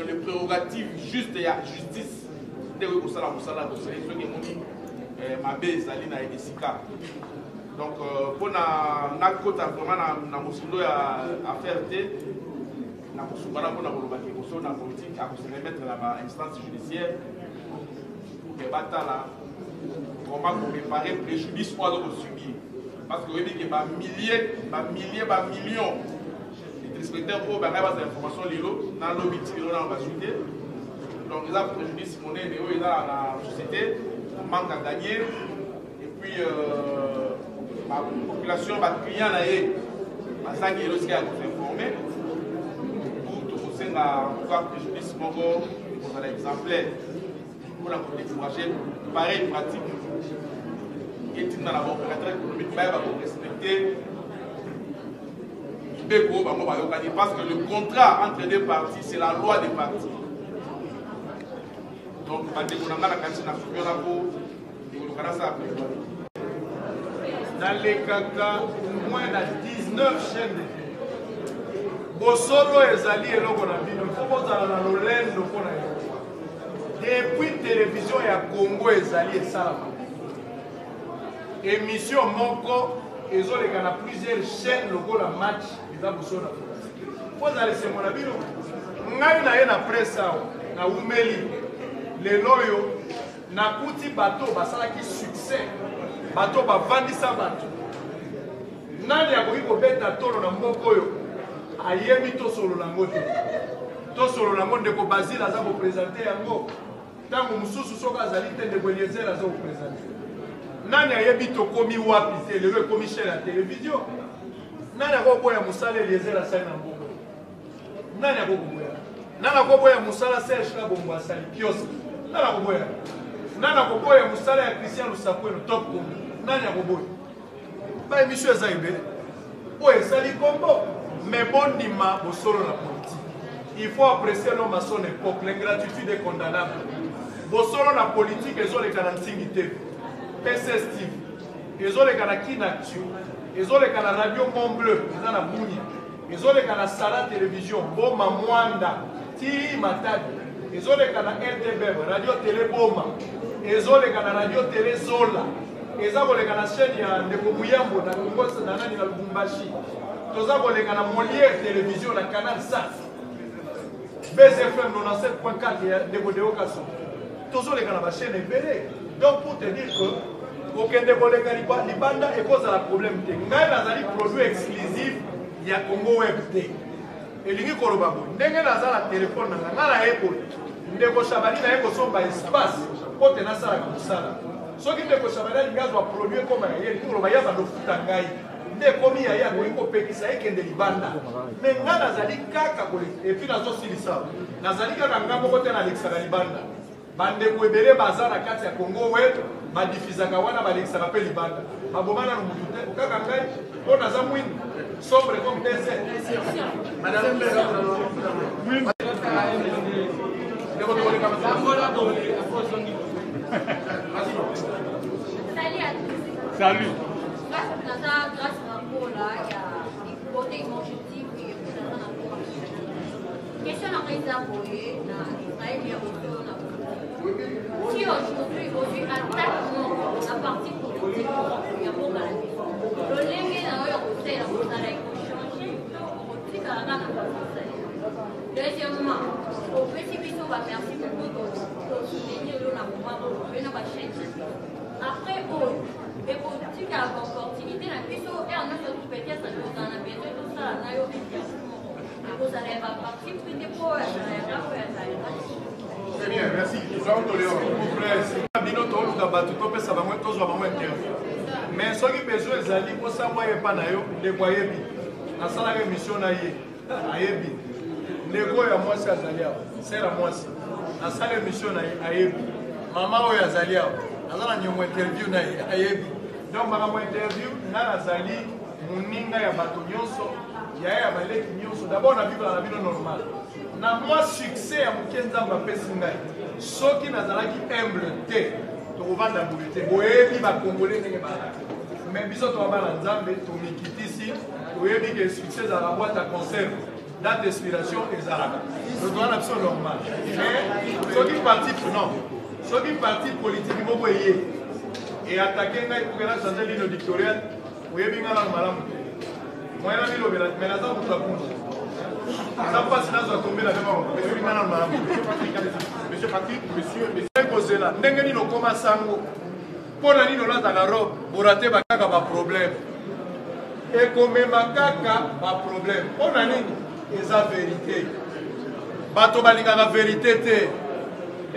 le prérogative juste de la justice de ceux qui m'ont dit ma base Alina et Sika. Donc pour na côté vraiment na musindo à faire na kusubana pour na bolobaki koso na politique à se remettre à l'instance judiciaire pour que batala comment préparer préjudice ou alors subir parce que vous dit que millions inspecteur pour avoir des informations lilo dans lobby dans la société. Donc ils ont préjudice monnaie mais dans la société, on manque à gagner et puis la population va client là et à ça qui est aussi à vous informer pour tout aussi à pouvoir préjudice mon corps pour l'exemplaire pour la décourager pareil pratique et dans la opérateur économique va respecter parce que le contrat entre deux parties, c'est la loi des parties. Donc, dans les caca, au moins 19 chaînes. Bosolo ezali eloko na bino, il faut bozala na lolendo pona yo. Depuis télévision ya Congo ezali esala. Émission moko ezoleka na plusieurs chaînes lokola match. Vous allez se mon avis, ngai na presse na umeli le loyo na kuti bateau basala ki succès bateau ba vandisa bateau nani ya ko beta tolo na mboko yo ayebi to solo na ngote to solo na ngonde ko Basile aza ko présenter yango tango mususu soka azali te de Eliezer aza ko présenter nani ayebi to komi wapi te le komi chaîne la télévision. Nani akoboya musala Eliezer asali na mbongo. Nani akoboya? Nani akoboya musala Serge Kabongo asali kiosk. Nani akoboya? Nani akoboya musala ya Christian Lusakweno top combo. Nani akoboya? Ba émission ezaibe. O esali combo. Mais bon dima bosolo na politique. Il faut apprécier l'homme à son époque. L'ingratitude est condamnable. Bosolo na politique ezoleka na ntingi te. PSS TV. Ezoleka na Kinactu. Ils ont les radio Mont Bleu, ils ont la Bounia, ezoleka na Sala Télévision Boma Mwanda ti Matadi ezoleka na RTBM Radio Télé Boma ezoleka na Radio Télé Zola ezakoleka na chaîne ya Ndeko Muyambo na Kongosa na nani na Lubumbashi tozakoleka na Molière Télévision na Canal 5 BZFM 97.4 ya Ndeko Deokaso tozoleka na ba chaîne ebele. Donc pour te dire que okende koleka libanda ekozala problème te ngai nazali produit exclusif ya Congo Web te elingi koloba boye ndenge nazala telefone na ngai na yeboli Ndeko Shabani na ekosomba espace po te nasalaka mosala soki Ndeko Shabani alingi azwa produit ekoma ya ye elingi koloba ya bandofuta ngai nde ekomi ya ye akoki kopekisa ekende libanda me ngai nazali kaka epuis nazosilisa nazali kaka ngai moko te nalekisaka libanda bandeko ebele baza na kati ya Congo Web badifizaka wana balekisaka mpe libanda baboma nano mutu te okaka ngai mpo naza mwini sobre comme désert Salut. Grâce à Paul, il y a des côtés émotifs et question à réserver Israël et si aujourd'hui attaque la partie politique, il y a beaucoup de le lingue dans le côté, la chose a changé, politique à la deuxièmement, au précipice, on va merci beaucoup de soutenir le mouvement de la chaîne. Après, les politiques à l'opportunité, la question est en notre peut-être ça nous en a besoin tout ça, on a eu vous allez partir plus de poids, très bien, merci. Mais ce qui besoin ezali pour savoir pas na yo ndeko ayebi nasala émission na ye ayebi ndeko ya mwasi azali awa sera mwasi nasala émission na ye ayebi mama oyo azali awa nazala nyongo interview na ye ayebi donc makambo interview nga nazali moninga ya bato nyonso ya baleki nyonso d'abord na vivre na bino normal na moi succès ya moke nzambe apesi ngai soki nazalaki humble te tokovanda boye te boyebi bakongole ndenge balaki mais biso tobabana nzambe tomikitisi toyebi ke succès ezalaka boîte à conserve date d'inspiration ezalaka totoza na biso normal mais soki parti politique moko eye eatake ngai pokena change ligne dictoriale oyebi ngai nano malamu te moyen na bilobela mais naza moto akunja eza mpasi nazwa tombela oyebi ngai nano malamu Monsieur Patrick, monsieur. kozela ndenge nini okoma sango mpo na nini olataka robe borate bakaka baproblème ekomema kaka baproblème mpo na nini eza vérité bato balingaka vérité te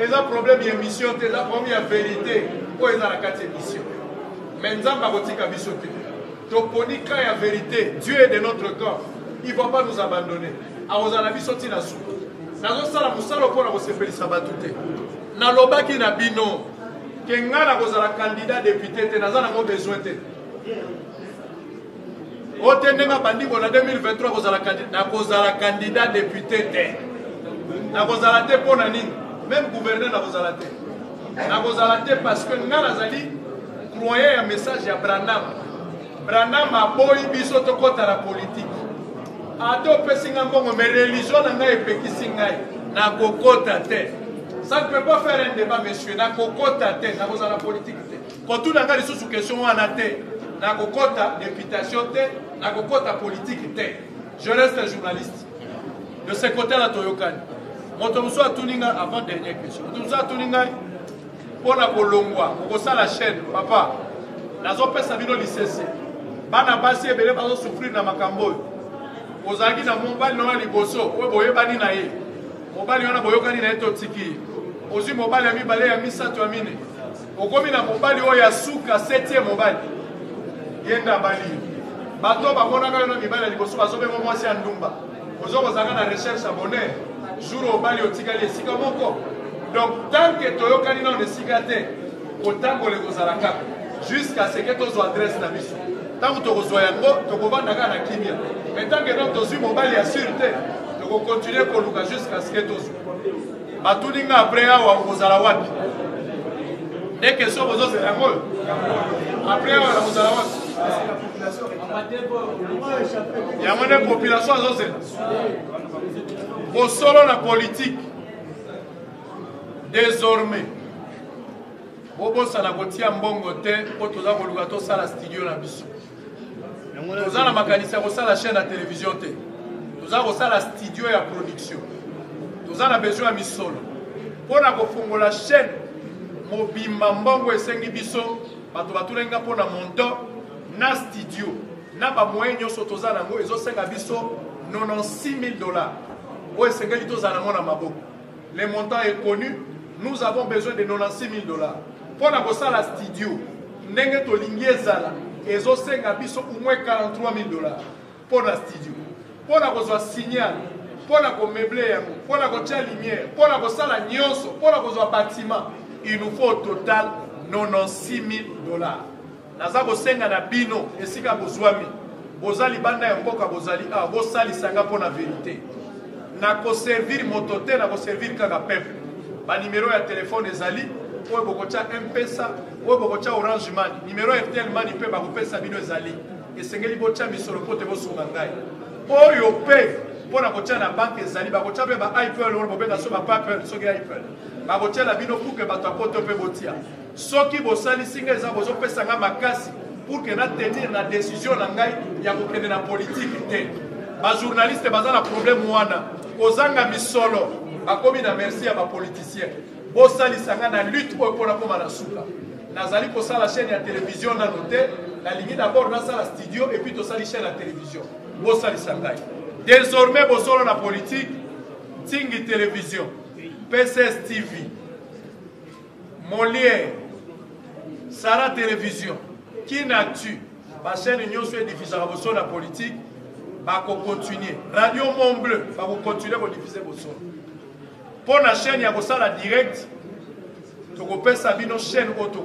eza problème ya émission te eza problème ya vérité oyo eza na kati ya émission mais nzambe akotika biso te toponi ka ya vérité Dieu est de notre corps il ne va pas nous abandonner akozala biso ntina su nazosala mosala mpona kosepelisa bato te nalobaki na bino ke ngai nakozala candidat député te naza nango besoin te o te ndenge bandingo na 2023 nakozala candidat député te nakozala te mpo na nini même gouverneur nakozala te nakozala te parce que ngai nazali croyant ya message ya Branham aboyi biso tokota na politique ate opesi ngai mbongo mais religion na ngai epekisi ngai nakokota te. Ça ne peut pas faire un débat, monsieur. Na kokota te, na kozala politique te. Quand tout n'a pas sous question wana te, na kokota députation te, na kokota politique te. Je reste journaliste. De ce côté-là, Toyokani. Motomuso a tuninga avant dernière question. Motomuso a tuninga pour la Kolongwa, pour ça la chaîne, papa. Nazo pesa bino licencié. Bana basi ebele bazo souffrir na makambo. Ozaki na mobali na liboso, we boye bani na ye. Mobali wana boyokani na eto tiki. Ozi mobali ya mibale ya misato ya mine. Okomi na mobali oyo ya suka 7e mobali. Yenda bali. Bato bamonaka yo na mibali ya liboso bazobe mo mwasi ya ndumba. Ozoko zanga na recherche abonné. Jour obali otikali esika moko. Donc tant que toyokani na esika te, otango le kozala kaka jusqu'à ce que tozo adresse na biso. Tant que tokozwa yango tokovanda kaka na kimia. Mais tant que donc tozu mobali ya sûreté, toko continuer koluka jusqu'à ce que tozo. Batuninga après awa kozala wapi? Des questions bozo c'est yango. Après awa kozala wapi? Il y a une population à Zosé. Au solo la politique, désormais, Bobo Sanagoti a mbongote, Otoza Molugato Sala Studio na biso. Toza na makanisa ko sala chaîne de télévision te. Toza ko sala studio ya production. Toza na besoin ya misolo. Pona ko fungola chaîne mobimba mbongo esengi biso, bato batulenga pona monto na studio. Na ba moyen nyonso toza nango ezosenga biso $96 000. O esengeli toza nango na maboko. Le montant est connu, nous avons besoin de $96 000. Pona ko sala studio, ndenge to lingiezala ezosenga biso au moins $43 000 pour la studio. Pour la cause signal, pour la cause meublé, pour la cause lumière, pour la cause la nyonso, pour la cause bâtiment, il nous faut au total $96 000. Naza bosenga na bino esika bozwami. Bozali banda ya mboka bozali bosali sanga pour la vérité. Na ko servir motote na ko servir kaka peuple. Ba numéro ya téléphone ezali oyo bokocha M-Pesa, oyo bokocha Orange Money, numéro RTL Money pe bakopesa bino ezali. Esengeli bocha misolo pote bosunga ngai. Oyo pe pona kocha na banque ezali bakocha pe ba iPhone oyo bobenga so ba Apple so ke iPhone. Bakocha la bino pour que bato apoto pe botia. Soki bosali singa eza bozo pesa nga makasi pour que na tenir na décision na ngai ya kokende na politique te. Ba journaliste baza na problème wana. Kozanga misolo bakomi na merci ya ba politicien. Bosali sanga na lutte pour la koma na suka. Nazali ko sala chaîne ya télévision na noté, la ligne d'abord na sala studio et puis to sali chaîne la télévision. Bosali sanga. Désormais bosolo na politique, Tingi télévision, PCS TV, Molière, Sara télévision, Kinactu, ba chaîne nyonso e diffuser bosolo na politique, ba ko continuer. Radio Mont Bleu, ba ko continuer ko diffuser bosolo. Pour la chaîne, il y a la direct. Tu peux faire une chaîne ou tu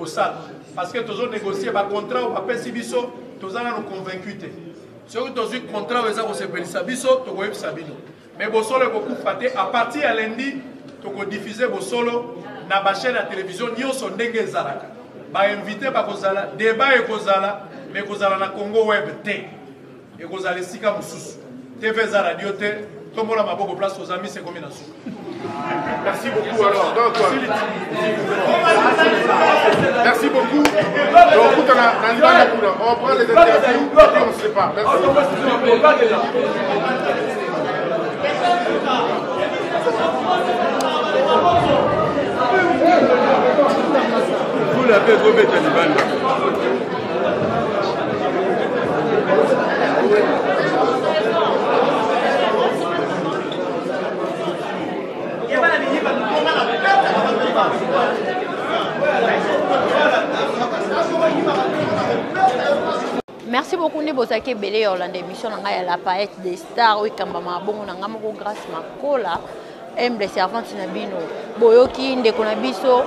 parce que tu as négocié un contrat ou un PCBISO, tu as nous convaincu. Si tu as un contrat ou un PCBISO, tu peux faire mais vous avez beaucoup faté. À partir de lundi, tu peux diffuser vos solos dans la chaîne de télévision. Nous sommes des gens qui invité par Kozala, débat et Kozala, mais Kozala na Congo Web T. Et Kozala Sika Moussous. TV Radio T. Tout le monde a beaucoup de place aux amis, c'est comme une assaut. Merci beaucoup alors. Donc, merci beaucoup. Donc, on prend les interviews et on ne sait pas. Merci. Vous l'avez gommé Taliban. Merci beaucoup de vous accueillir belé dans l'émission de la palette des stars oui kambama bongo na ngamoko grâce makola humble servante na bino boyoki ndeko na biso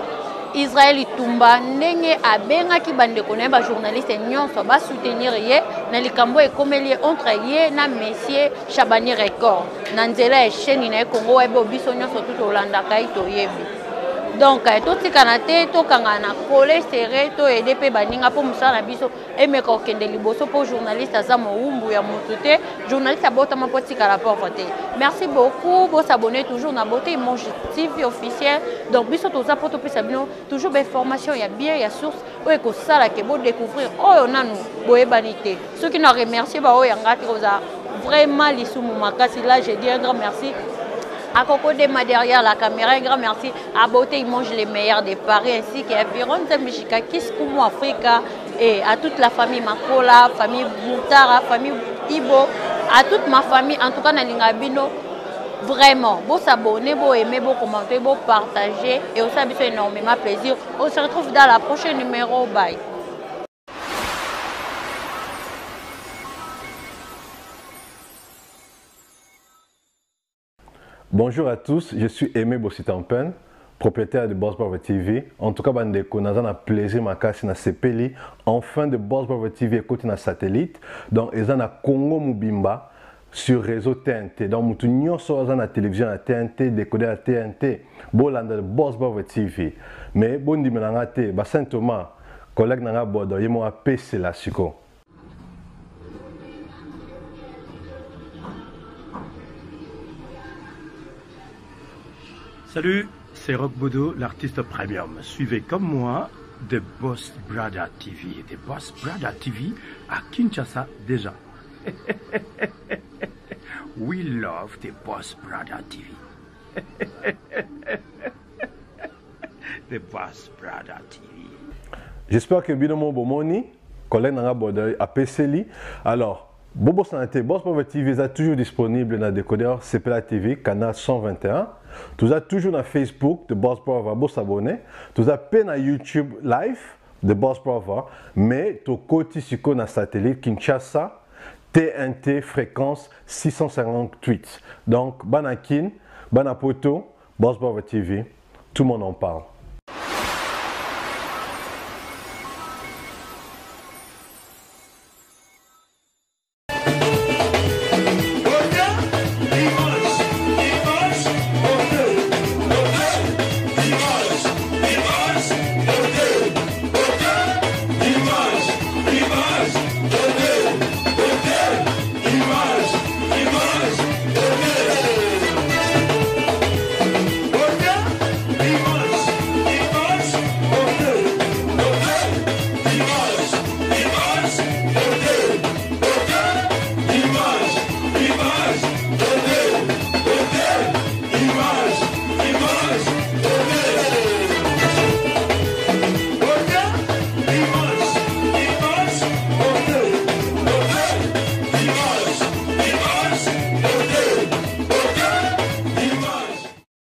Israël Tumba ndenge abengaki bandeko na ba journaliste nyonso ba soutenir ye na likambo ekomeli entre ye na Monsieur Chabani Record na nzela ya chaîne na Congo web biso nyonso tout Olanda kai to yebi. Donc tout ce qu'on a fait, tout quand on a collé serré, tout aider pe baninga pour musa na biso et me kokende liboso pour journaliste azamo umbu ya mutute journaliste abota ma poti kala porte. Merci beaucoup, vous abonnez toujours na beauté mon TV officiel. Donc biso to za poto pe sabino toujours des informations, il y a bien, il y a source ou ko sala ke bo découvrir oh nanu boye banité. Ceux qui nous remercier ba o yangati koza vraiment lisumu makasi là je dis un grand merci. À Coco Dema derrière la caméra, un grand merci. À Beauté, il mange les meilleurs de Paris ainsi qu'à Viron Zambishika, Kiskumu Africa et à toute la famille Makola, famille Moutara, famille Ibo, à toute ma famille, en tout cas Nalingabino. Vraiment, vous s'abonner, vous aimer, vous commenter, vous partager et aussi ça fait énormément plaisir. On se retrouve dans la prochaine numéro. Bye. Bonjour à tous, je suis Aimé Bossitampen, propriétaire de Boss Brother TV. En tout cas, bandeko, nous avons plaisir makasi na sepeli enfin de Boss Brother TV écoute na satellite. Donc, ils ont na Congo Mubimba sur réseau TNT. Donc, mutu nyonso aza na télévision na TNT, décoder à TNT, bolanda de Boss Brother TV. Mais bon di menanga te, ba Saint Thomas, collègue nanga bodo, yemo a PC la siko. Salut, c'est Rock Bodo, l'artiste premium. Suivez comme moi The Boss Brother TV. The Boss Brother TV à Kinshasa déjà. We love The Boss Brother TV. The Boss Brother TV. J'espère que Binomo Bomoni, collègue Nanga Bodoy, a PCLI. Alors, Bobo Santé, Boss Brother TV est toujours disponible dans le décodeur CPLA TV, canal 121. Tout ça toujours dans Facebook de Boss Brother, vous s'abonner. Tout ça peine à YouTube live de Boss Brother, mais tout côté sur le satellite Kinshasa, TNT fréquence 658. Donc, Banakin, Banapoto, Boss Brother TV, tout le monde en parle.